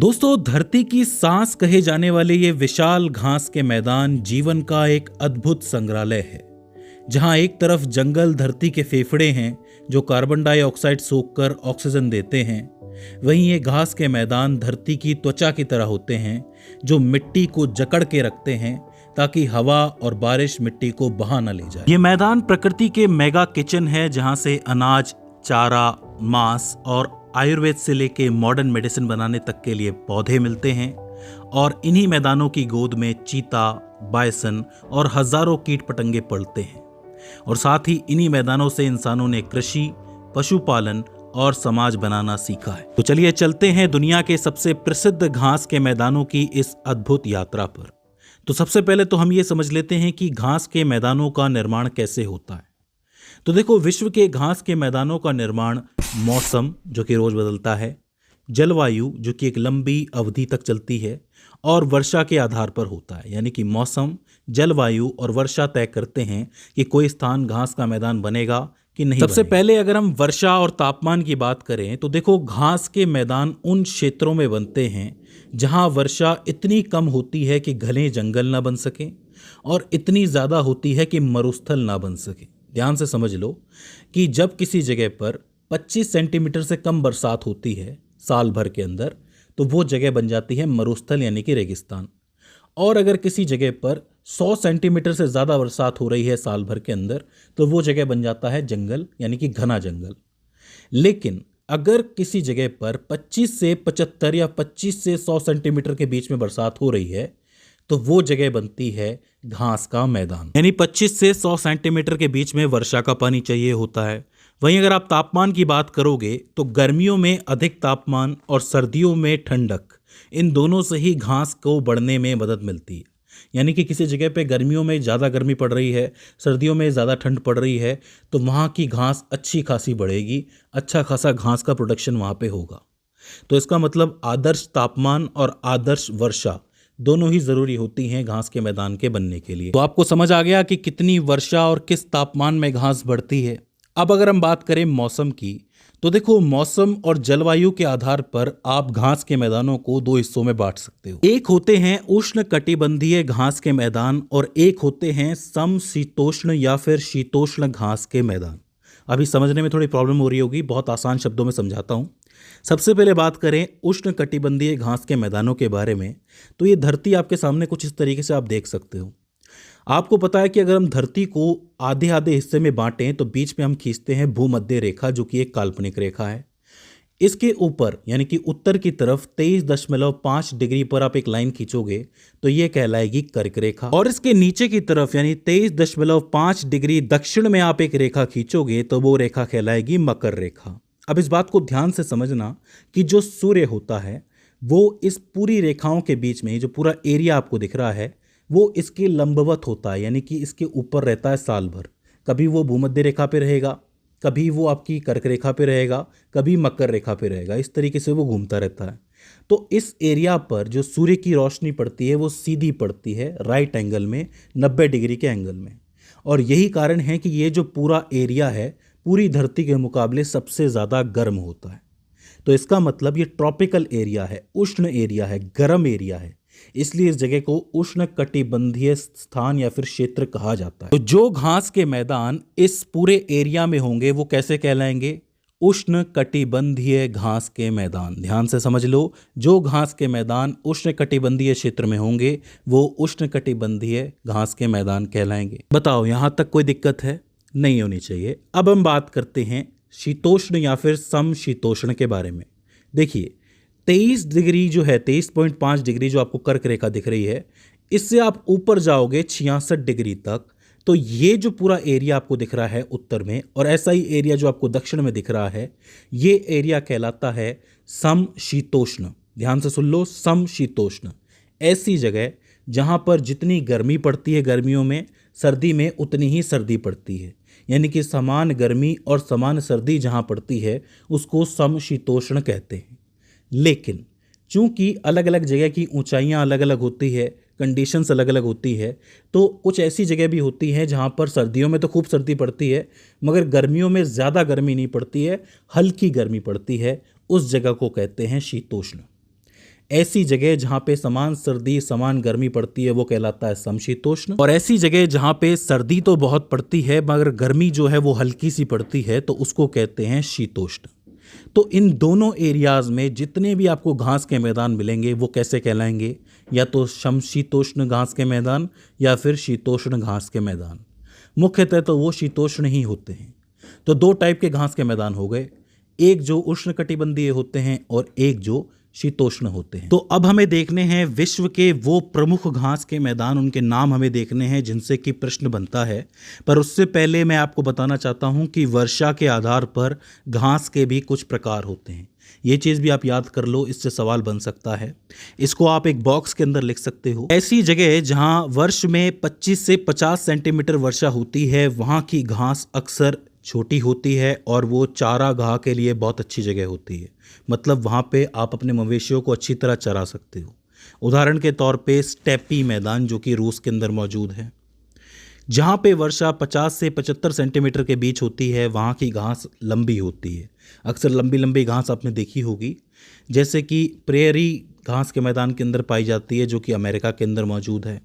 दोस्तों, धरती की सांस कहे जाने वाले ये विशाल घास के मैदान जीवन का एक अद्भुत संग्रहालय है, जहां एक तरफ जंगल धरती के फेफड़े हैं जो कार्बन डाइऑक्साइड सोखकर ऑक्सीजन देते हैं, वहीं ये घास के मैदान धरती की त्वचा की तरह होते हैं जो मिट्टी को जकड़ के रखते हैं ताकि हवा और बारिश मिट्टी को बहा न ले जाए। ये मैदान प्रकृति के मेगा किचन है, जहां से अनाज, चारा, मांस और आयुर्वेद से लेके मॉडर्न मेडिसिन बनाने तक के लिए पौधे मिलते हैं। और इन्हीं मैदानों की गोद में चीता, बायसन और हजारों कीट पतंगे पलते हैं। और साथ ही इन्हीं मैदानों से इंसानों ने कृषि, पशुपालन और समाज बनाना सीखा है। तो चलिए चलते हैं दुनिया के सबसे प्रसिद्ध घास के मैदानों की इस अद्भुत यात्रा पर। तो सबसे पहले तो हम ये समझ लेते हैं कि घास के मैदानों का निर्माण कैसे होता है। तो देखो, विश्व के घास के मैदानों का निर्माण मौसम, जो कि रोज बदलता है, जलवायु, जो कि एक लंबी अवधि तक चलती है, और वर्षा के आधार पर होता है। यानी कि मौसम, जलवायु और वर्षा तय करते हैं कि कोई स्थान घास का मैदान बनेगा कि नहीं। सबसे पहले अगर हम वर्षा और तापमान की बात करें तो देखो, घास के मैदान उन क्षेत्रों में बनते हैं जहां वर्षा इतनी कम होती है कि घने जंगल ना बन सके और इतनी ज़्यादा होती है कि मरुस्थल ना बन सके। ध्यान से समझ लो कि जब किसी जगह पर 25 सेंटीमीटर से कम बरसात होती है साल भर के अंदर, तो वो जगह बन जाती है मरुस्थल यानी कि रेगिस्तान। और अगर किसी जगह पर 100 सेंटीमीटर से ज़्यादा बरसात हो रही है साल भर के अंदर, तो वो जगह बन जाता है जंगल यानी कि घना जंगल। लेकिन अगर किसी जगह पर 25 से 75 या 25 से 100 सेंटीमीटर के बीच में बरसात हो रही है, तो वो जगह बनती है घास का मैदान। यानी 25 से 100 सेंटीमीटर के बीच में वर्षा का पानी चाहिए होता है। वहीं अगर आप तापमान की बात करोगे तो गर्मियों में अधिक तापमान और सर्दियों में ठंडक, इन दोनों से ही घास को बढ़ने में मदद मिलती है। यानी कि किसी जगह पे गर्मियों में ज़्यादा गर्मी पड़ रही है, सर्दियों में ज़्यादा ठंड पड़ रही है, तो वहाँ की घास अच्छी खासी बढ़ेगी, अच्छा खासा घास का प्रोडक्शन वहाँ पे होगा। तो इसका मतलब आदर्श तापमान और आदर्श वर्षा दोनों ही ज़रूरी होती हैं घास के मैदान के बनने के लिए। तो आपको समझ आ गया कि कितनी वर्षा और किस तापमान में घास बढ़ती है। अब अगर हम बात करें मौसम की, तो देखो, मौसम और जलवायु के आधार पर आप घास के मैदानों को दो हिस्सों में बांट सकते हो। एक होते हैं उष्ण कटिबंधीय घास के मैदान और एक होते हैं समशीतोष्ण या फिर शीतोष्ण घास के मैदान। अभी समझने में थोड़ी प्रॉब्लम हो रही होगी, बहुत आसान शब्दों में समझाता हूँ। सबसे पहले बात करें उष्ण कटिबंधीय घास के मैदानों के बारे में, तो ये धरती आपके सामने कुछ इस तरीके से आप देख सकते हो। आपको पता है कि अगर हम धरती को आधे आधे हिस्से में बांटें तो बीच में हम खींचते हैं भूमध्य रेखा, जो कि एक काल्पनिक रेखा है। इसके ऊपर यानी कि उत्तर की तरफ 23.5 डिग्री पर आप एक लाइन खींचोगे तो ये कहलाएगी कर्क रेखा। और इसके नीचे की तरफ यानी 23.5 डिग्री दक्षिण में आप एक रेखा खींचोगे तो वो रेखा कहलाएगी मकर रेखा। अब इस बात को ध्यान से समझना कि जो सूर्य होता है वो इस पूरी रेखाओं के बीच में, जो पूरा एरिया आपको दिख रहा है, वो इसके लंबवत होता है, यानी कि इसके ऊपर रहता है साल भर। कभी वो भूमध्य रेखा पे रहेगा, कभी वो आपकी कर्क रेखा पे रहेगा, कभी मकर रेखा पे रहेगा। इस तरीके से वो घूमता रहता है। तो इस एरिया पर जो सूर्य की रोशनी पड़ती है वो सीधी पड़ती है राइट एंगल में, 90 डिग्री के एंगल में। और यही कारण है कि ये जो पूरा एरिया है पूरी धरती के मुकाबले सबसे ज़्यादा गर्म होता है। तो इसका मतलब ये ट्रॉपिकल एरिया है, उष्ण एरिया है, गर्म एरिया है, इसलिए इस जगह को उष्ण कटिबंधीय स्थान या फिर क्षेत्र कहा जाता है। तो जो घास के मैदान इस पूरे एरिया में होंगे वो कैसे कहलाएंगे? उष्ण कटिबंधीय घास के मैदान। ध्यान से समझ लो, जो घास के मैदान उष्ण कटिबंधीय क्षेत्र में होंगे वो उष्ण कटिबंधीय घास के मैदान कहलाएंगे। बताओ, यहां तक कोई दिक्कत है? नहीं होनी चाहिए। अब हम बात करते हैं शीतोष्ण या फिर समशीतोष्ण के बारे में। देखिए, 23 डिग्री जो है, 23.5 डिग्री जो आपको कर्क रेखा दिख रही है, इससे आप ऊपर जाओगे 66 डिग्री तक, तो ये जो पूरा एरिया आपको दिख रहा है उत्तर में, और ऐसा ही एरिया जो आपको दक्षिण में दिख रहा है, ये एरिया कहलाता है समशीतोष्ण। ध्यान से सुन लो, समशीतोष्ण। ऐसी जगह जहाँ पर जितनी गर्मी पड़ती है गर्मियों में, सर्दी में उतनी ही सर्दी पड़ती है। यानी कि समान गर्मी और समान सर्दी जहाँ पड़ती है उसको समशीतोष्ण कहते हैं। लेकिन चूंकि अलग अलग जगह की ऊंचाइयां अलग अलग होती है, कंडीशंस अलग अलग होती है, तो कुछ ऐसी जगह भी होती हैं जहां पर सर्दियों में तो खूब सर्दी पड़ती है मगर गर्मियों में ज़्यादा गर्मी नहीं पड़ती है, हल्की गर्मी पड़ती है। उस जगह को कहते हैं शीतोष्ण। ऐसी जगह जहाँ पे समान सर्दी समान गर्मी पड़ती है वो कहलाता है समशीतोष्ण, और ऐसी जगह जहाँ पे सर्दी तो बहुत पड़ती है मगर गर्मी जो है वो हल्की सी पड़ती है तो उसको कहते हैं शीतोष्ण। तो इन दोनों एरियाज में जितने भी आपको घास के मैदान मिलेंगे वो कैसे कहलाएंगे, या तो समशीतोष्ण घास के मैदान या फिर शीतोष्ण घास के मैदान। मुख्यतः तो वो शीतोष्ण ही होते हैं। तो दो टाइप के घास के मैदान हो गए, एक जो उष्णकटिबंधीय होते हैं और एक जो शीतोष्ण होते हैं। तो अब हमें देखने हैं विश्व के वो प्रमुख घास के मैदान, उनके नाम हमें देखने हैं जिनसे कि प्रश्न बनता है। पर उससे पहले मैं आपको बताना चाहता हूं कि वर्षा के आधार पर घास के भी कुछ प्रकार होते हैं। ये चीज़ भी आप याद कर लो, इससे सवाल बन सकता है। इसको आप एक बॉक्स के अंदर लिख सकते हो। ऐसी जगह जहां वर्ष में 25 से 50 सेंटीमीटर वर्षा होती है वहां की घास अक्सर छोटी होती है और वो चारा घाह के लिए बहुत अच्छी जगह होती है। मतलब वहाँ पे आप अपने मवेशियों को अच्छी तरह चरा सकते हो। उदाहरण के तौर पे स्टेपी मैदान जो कि रूस के अंदर मौजूद है, जहाँ पे वर्षा 50 से 75 सेंटीमीटर के बीच होती है वहाँ की घास लंबी होती है। अक्सर लंबी लंबी घास आपने देखी होगी, जैसे कि प्रेयरी घास के मैदान के अंदर पाई जाती है जो कि अमेरिका के अंदर मौजूद है।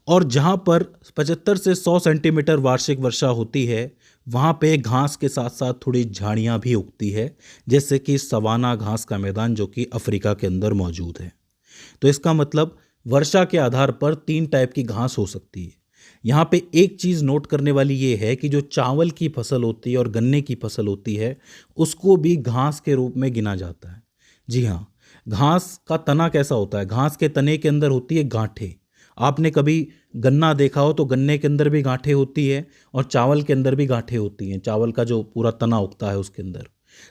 और जहाँ पर 75 से 100 सेंटीमीटर वार्षिक वर्षा होती है वहाँ पे घास के साथ साथ थोड़ी झाड़ियाँ भी उगती है, जैसे कि सवाना घास का मैदान जो कि अफ्रीका के अंदर मौजूद है। तो इसका मतलब वर्षा के आधार पर 3 टाइप की घास हो सकती है। यहाँ पे एक चीज़ नोट करने वाली ये है कि जो चावल की फसल होती है और गन्ने की फसल होती है उसको भी घास के रूप में गिना जाता है। जी हाँ, घास का तना कैसा होता है, घास के तने के अंदर होती है गांठें। आपने कभी गन्ना देखा हो तो गन्ने के अंदर भी गांठें होती है और चावल के अंदर भी गांठें होती हैं, चावल का जो पूरा तना उगता है उसके अंदर।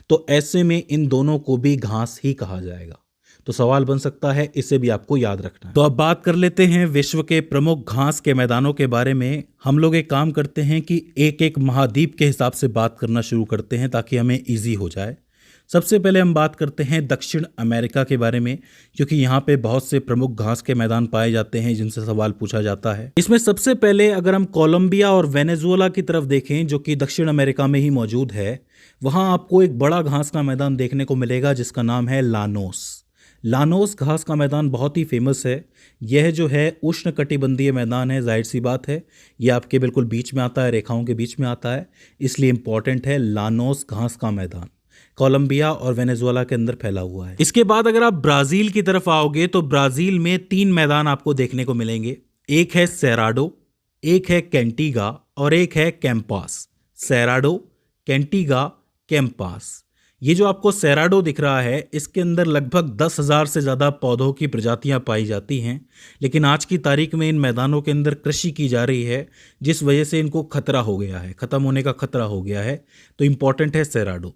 तो ऐसे में इन दोनों को भी घास ही कहा जाएगा। तो सवाल बन सकता है, इसे भी आपको याद रखना है। तो अब बात कर लेते हैं विश्व के प्रमुख घास के मैदानों के बारे में। हम लोग एक काम करते हैं कि एक एक महाद्वीप के हिसाब से बात करना शुरू करते हैं ताकि हमें ईजी हो जाए। सबसे पहले हम बात करते हैं दक्षिण अमेरिका के बारे में, क्योंकि यहाँ पे बहुत से प्रमुख घास के मैदान पाए जाते हैं जिनसे सवाल पूछा जाता है। इसमें सबसे पहले अगर हम कोलंबिया और वेनेजुएला की तरफ देखें जो कि दक्षिण अमेरिका में ही मौजूद है, वहाँ आपको एक बड़ा घास का मैदान देखने को मिलेगा जिसका नाम है लानोस। लानोस घास का मैदान बहुत ही फेमस है। यह जो है उष्णकटिबंधीय मैदान है, जाहिर सी बात है ये आपके बिल्कुल बीच में आता है, रेखाओं के बीच में आता है, इसलिए इंपॉर्टेंट है। लानोस घास का मैदान कोलंबिया और वेनेजुएला के अंदर फैला हुआ है। इसके बाद अगर आप ब्राज़ील की तरफ आओगे तो ब्राज़ील में 3 मैदान आपको देखने को मिलेंगे। एक है सेराडो, एक है कैंटिगा और एक है कैंपास। Cerrado, कैंटिगा, campos. ये जो आपको सेराडो दिख रहा है इसके अंदर लगभग 10,000 से ज़्यादा पौधों की प्रजातियां पाई जाती हैं, लेकिन आज की तारीख में इन मैदानों के अंदर कृषि की जा रही है जिस वजह से इनको खतरा हो गया है, ख़त्म होने का खतरा हो गया है। तो इम्पॉर्टेंट है सेराडो।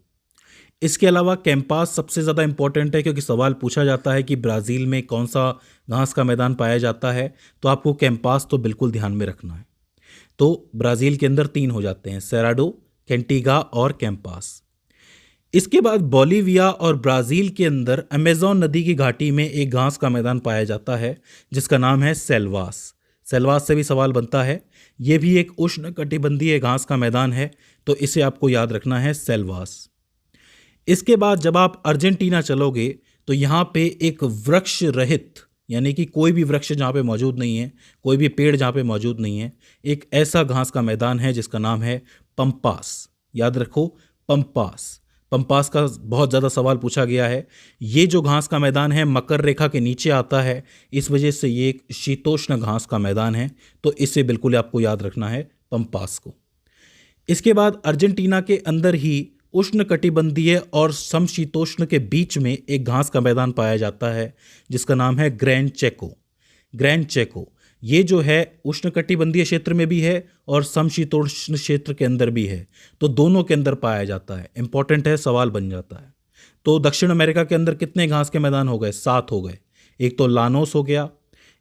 इसके अलावा कैंपास सबसे ज़्यादा इंपॉर्टेंट है क्योंकि सवाल पूछा जाता है कि ब्राज़ील में कौन सा घास का मैदान पाया जाता है, तो आपको कैंपास तो बिल्कुल ध्यान में रखना है। तो ब्राज़ील के अंदर 3 हो जाते हैं, सेराडो, कैंटिगा और कैंपास। इसके बाद बोलीविया और ब्राज़ील के अंदर अमेज़न नदी की घाटी में एक घास का मैदान पाया जाता है जिसका नाम है सेल्वास। सेल्वास से भी सवाल बनता है, ये भी एक उष्णकटिबंधीय घास का मैदान है, तो इसे आपको याद रखना है, सेल्वास। इसके बाद जब आप अर्जेंटीना चलोगे तो यहाँ पे एक वृक्ष रहित, यानी कि कोई भी वृक्ष जहाँ पे मौजूद नहीं है, कोई भी पेड़ जहाँ पे मौजूद नहीं है, एक ऐसा घास का मैदान है जिसका नाम है पंपास। याद रखो, पंपास। पंपास का बहुत ज़्यादा सवाल पूछा गया है। ये जो घास का मैदान है मकर रेखा के नीचे आता है, इस वजह से ये एक शीतोष्ण घास का मैदान है, तो इसे बिल्कुल आपको याद रखना है, पंपास को। इसके बाद अर्जेंटीना के अंदर ही उष्णकटिबंधीय और समशीतोष्ण के बीच में एक घास का मैदान पाया जाता है जिसका नाम है ग्रैंड चेको। ग्रैंड चेको ये जो है उष्णकटिबंधीय क्षेत्र में भी है और समशीतोष्ण क्षेत्र के अंदर भी है, तो दोनों के अंदर पाया जाता है। इंपॉर्टेंट है, सवाल बन जाता है। तो दक्षिण अमेरिका के अंदर कितने घास के मैदान हो गए? 7 हो गए। एक तो लानोस हो गया,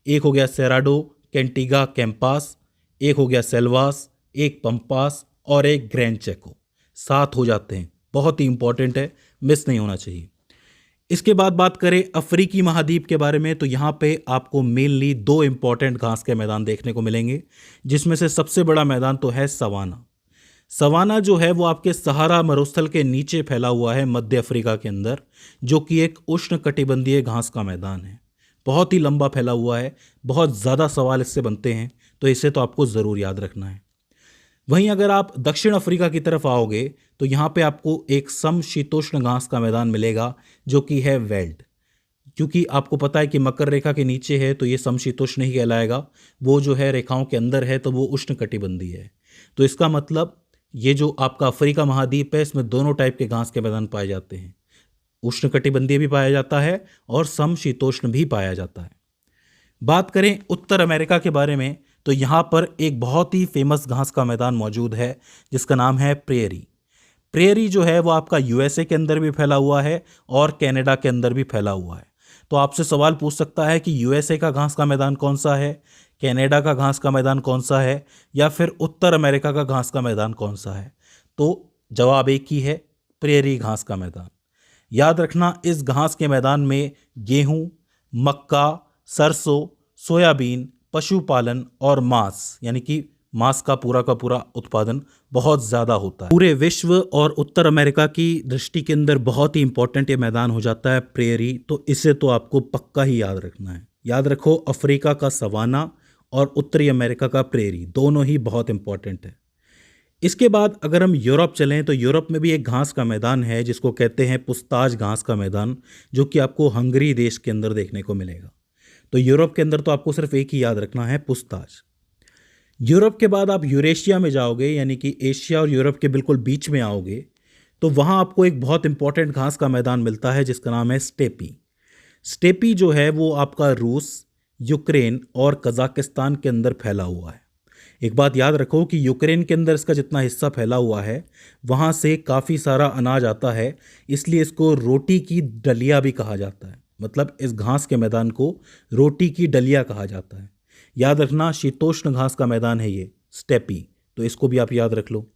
एक हो गया सेराडो, कैंटिगा, कैंपास, एक हो गया सेल्वास, एक पंपास और एक ग्रैंड चेको। 7 हो जाते हैं, बहुत ही इंपॉर्टेंट है, मिस नहीं होना चाहिए। इसके बाद बात करें अफ्रीकी महाद्वीप के बारे में, तो यहाँ पे आपको मेनली 2 इंपॉर्टेंट घास के मैदान देखने को मिलेंगे, जिसमें से सबसे बड़ा मैदान तो है सवाना। सवाना जो है वो आपके सहारा मरुस्थल के नीचे फैला हुआ है मध्य अफ्रीका के अंदर, जो कि एक उष्णकटिबंधीय घास का मैदान है। बहुत ही लंबा फैला हुआ है, बहुत ज़्यादा सवाल इससे बनते हैं, तो इसे तो आपको ज़रूर याद रखना है। वहीं अगर आप दक्षिण अफ्रीका की तरफ आओगे तो यहाँ पे आपको एक समशीतोष्ण घास का मैदान मिलेगा जो कि है वेल्ड। क्योंकि आपको पता है कि मकर रेखा के नीचे है तो ये समशीतोष्ण ही कहलाएगा, वो जो है रेखाओं के अंदर है तो वो उष्णकटिबंधीय है। तो इसका मतलब ये जो आपका अफ्रीका महाद्वीप है इसमें दोनों टाइप के घास के मैदान पाए जाते हैं, उष्णकटिबंधीय भी पाया जाता है और समशीतोष्ण भी पाया जाता है। बात करें उत्तर अमेरिका के बारे में तो यहाँ पर एक बहुत ही फेमस घास का मैदान मौजूद है जिसका नाम है प्रेयरी। प्रेयरी जो है वो आपका यूएसए के अंदर भी फैला हुआ है और कनाडा के अंदर भी फैला हुआ है। तो आपसे सवाल पूछ सकता है कि यूएसए का घास का मैदान कौन सा है, कनाडा का घास का मैदान कौन सा है, या फिर उत्तर अमेरिका का घास का मैदान कौन सा है। तो जवाब एक ही है, प्रेयरी घास का मैदान। याद रखना, इस घास के मैदान में गेहूं, मक्का, सरसों, सोयाबीन, पशुपालन और मांस यानी कि मांस का पूरा उत्पादन बहुत ज़्यादा होता है। पूरे विश्व और उत्तर अमेरिका की दृष्टि के अंदर बहुत ही इंपॉर्टेंट ये मैदान हो जाता है प्रेयरी, तो इसे तो आपको पक्का ही याद रखना है। याद रखो, अफ्रीका का सवाना और उत्तरी अमेरिका का प्रेयरी दोनों ही बहुत इंपॉर्टेंट है। इसके बाद अगर हम यूरोप चलें तो यूरोप में भी एक घास का मैदान है जिसको कहते हैं पुस्ताज घास का मैदान, जो कि आपको हंगरी देश के अंदर देखने को मिलेगा। तो यूरोप के अंदर तो आपको सिर्फ एक ही याद रखना है, पुस्ताज। यूरोप के बाद आप यूरेशिया में जाओगे यानी कि एशिया और यूरोप के बिल्कुल बीच में आओगे तो वहाँ आपको एक बहुत इंपॉर्टेंट घास का मैदान मिलता है जिसका नाम है स्टेपी। स्टेपी जो है वो आपका रूस, यूक्रेन और कजाकिस्तान के अंदर फैला हुआ है। एक बात याद रखो कि यूक्रेन के अंदर इसका जितना हिस्सा फैला हुआ है वहाँ से काफ़ी सारा अनाज आता है, इसलिए इसको रोटी की डलिया भी कहा जाता है। मतलब इस घास के मैदान को रोटी की डलिया कहा जाता है। याद रखना, शीतोष्ण घास का मैदान है ये स्टेपी, तो इसको भी आप याद रख लो।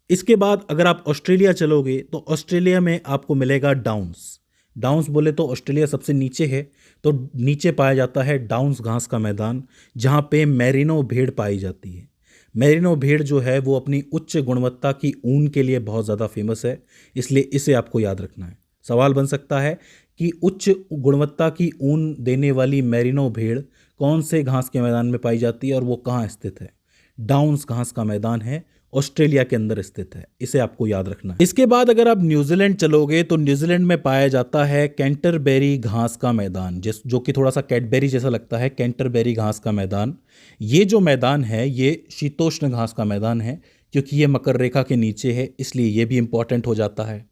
इसके बाद अगर आप ऑस्ट्रेलिया चलोगे तो ऑस्ट्रेलिया में आपको मिलेगा डाउन्स। डाउन्स बोले तो ऑस्ट्रेलिया सबसे नीचे है, तो नीचे पाया जाता है डाउन्स घास का मैदान, जहाँ पे मेरिनो भेड़ पाई जाती है। मेरिनो भेड़ जो है वो अपनी उच्च गुणवत्ता की ऊन के लिए बहुत ज़्यादा फेमस है, इसलिए इसे आपको याद रखना है। सवाल बन सकता है कि उच्च गुणवत्ता की ऊन देने वाली मेरिनो भेड़ कौन से घास के मैदान में पाई जाती है और वो कहाँ स्थित है। डाउन्स घास का मैदान है, ऑस्ट्रेलिया के अंदर स्थित है, इसे आपको याद रखना है। इसके बाद अगर आप न्यूजीलैंड चलोगे तो न्यूजीलैंड में पाया जाता है कैंटरबेरी घास का मैदान, जो कि थोड़ा सा कैडबेरी जैसा लगता है, कैंटरबेरी घास का मैदान। ये जो मैदान है ये शीतोष्ण घास का मैदान है, क्योंकि ये मकर रेखा के नीचे है, इसलिए ये भी इंपॉर्टेंट हो जाता है।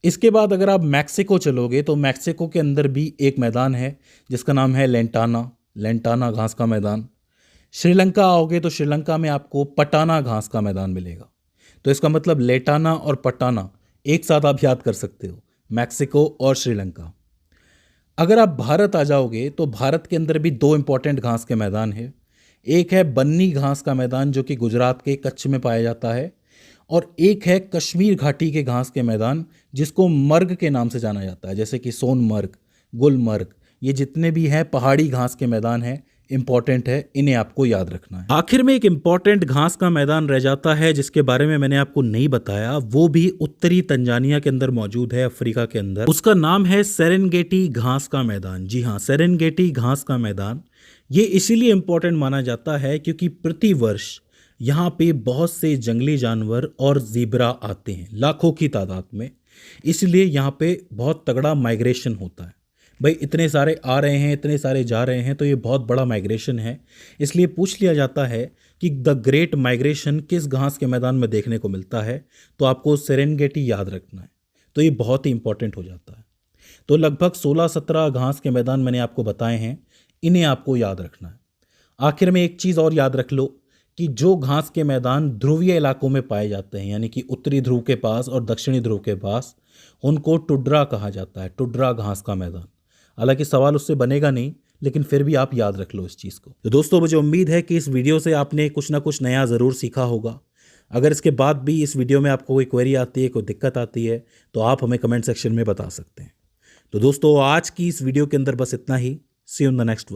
इसके बाद अगर आप मैक्सिको चलोगे तो मैक्सिको के अंदर भी एक मैदान है जिसका नाम है लेंटाना घास का मैदान। श्रीलंका आओगे तो श्रीलंका में आपको पटाना घास का मैदान मिलेगा। तो इसका मतलब लेटाना और पटाना एक साथ आप याद कर सकते हो, मैक्सिको और श्रीलंका। अगर आप भारत आ जाओगे तो भारत के अंदर भी दो इंपॉर्टेंट घास के मैदान है। एक है बन्नी घास का मैदान जो कि गुजरात के कच्छ में पाया जाता है, और एक है कश्मीर घाटी के घास के मैदान जिसको मर्ग के नाम से जाना जाता है, जैसे कि सोनमर्ग, गुलमर्ग, ये जितने भी हैं पहाड़ी घास के मैदान हैं, इंपॉर्टेंट है, इन्हें आपको याद रखना है। आखिर में एक इंपॉर्टेंट घास का मैदान रह जाता है जिसके बारे में मैंने आपको नहीं बताया, वो भी उत्तरी तंजानिया के अंदर मौजूद है, अफ्रीका के अंदर। उसका नाम है सेरेंगेटी घास का मैदान। जी हाँ, सेरेंगेटी घास का मैदान। ये इसीलिए इंपॉर्टेंट माना जाता है क्योंकि प्रतिवर्ष यहाँ पे बहुत से जंगली जानवर और ज़ीब्रा आते हैं, लाखों की तादाद में, इसलिए यहाँ पे बहुत तगड़ा माइग्रेशन होता है। भाई इतने सारे आ रहे हैं, इतने सारे जा रहे हैं, तो ये बहुत बड़ा माइग्रेशन है। इसलिए पूछ लिया जाता है कि द ग्रेट माइग्रेशन किस घास के मैदान में देखने को मिलता है, तो आपको सेरेंगेटी याद रखना है। तो ये बहुत ही इंपॉर्टेंट हो जाता है। तो लगभग 16-17 घास के मैदान मैंने आपको बताए हैं, इन्हें आपको याद रखना है। आखिर में एक चीज़ और याद रख लो कि जो घास के मैदान ध्रुवीय इलाकों में पाए जाते हैं, यानी कि उत्तरी ध्रुव के पास और दक्षिणी ध्रुव के पास, उनको टुड्रा कहा जाता है, टुड्रा घास का मैदान। हालांकि सवाल उससे बनेगा नहीं, लेकिन फिर भी आप याद रख लो इस चीज़ को। तो दोस्तों, मुझे उम्मीद है कि इस वीडियो से आपने कुछ ना कुछ नया ज़रूर सीखा होगा। अगर इसके बाद भी इस वीडियो में आपको कोई क्वेरी आती है, कोई दिक्कत आती है, तो आप हमें कमेंट सेक्शन में बता सकते हैं। तो दोस्तों, आज की इस वीडियो के अंदर बस इतना ही। See you in the next one.